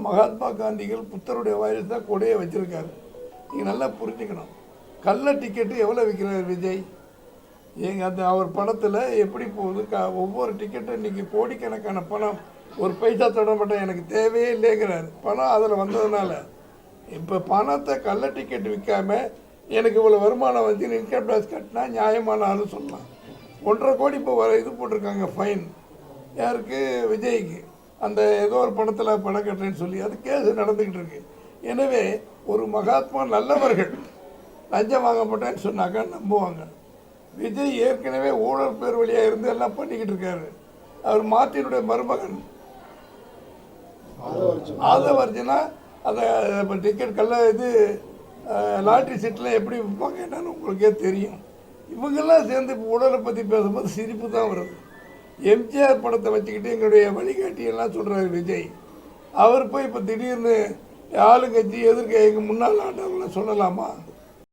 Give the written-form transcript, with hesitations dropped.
மகாத்மா காந்திகள் புத்தருடைய வாரிசு தான் கொடையை வச்சுருக்காரு. நீங்கள் நல்லா புரிஞ்சுக்கணும். கள்ள டிக்கெட்டு எவ்வளோ விற்கிறார் விஜய்? அந்த அவர் படத்தில் எப்படி போகுது? ஒவ்வொரு டிக்கெட்டும் இன்றைக்கி கோடிக்கணக்கான பணம். ஒரு பைசா தொட மாட்டேன், எனக்கு தேவையே இல்லைங்கிறார். பணம் அதில் வந்ததுனால இப்போ பணத்தை கள்ள டிக்கெட் விற்காம எனக்கு இவ்வளோ வருமானம் வந்து இன்கம் டேக்ஸ் கட்டினா நியாயமான ஆளு சொல்லலாம். 1.5 கோடி இப்போ இது போட்டிருக்காங்க ஃபைன். யாருக்கு? விஜய்க்கு. அந்த ஏதோ ஒரு படத்தில் பணம் கட்டுறேன்னு சொல்லி அது கேஸ் நடந்துக்கிட்டு இருக்கு. எனவே ஒரு மகாத்மா நல்லவர்கள் லஞ்சம் வாங்க மாட்டேன்னு சொன்னாக்கா நம்புவாங்க. விஜய் ஏற்கனவே ஊழல் பேர் வழியாக இருந்து எல்லாம் பண்ணிக்கிட்டு இருக்காரு. அவர் மார்ட்டினுடைய மருமகன் ஆதவர்ஜனா அதை இப்போ டிக்கெட் கல்ல லாட்ரி சீட்டில் எப்படி விற்பாங்க என்னன்னு உங்களுக்கே தெரியும். இவங்கெல்லாம் சேர்ந்து இப்போ ஊழலை பற்றி பேசும்போது சிரிப்பு தான் வருது. எம்ஜிஆர் படத்தை வச்சுக்கிட்டு எங்களுடைய வழிகாட்டியெல்லாம் சொல்கிறாரு விஜய். அவர் போய் இப்போ திடீர்னு ஆளுங்கட்சி எதிர்க்க எங்கள் முன்னாள் ஆண்டவங்களை சொல்லலாமா?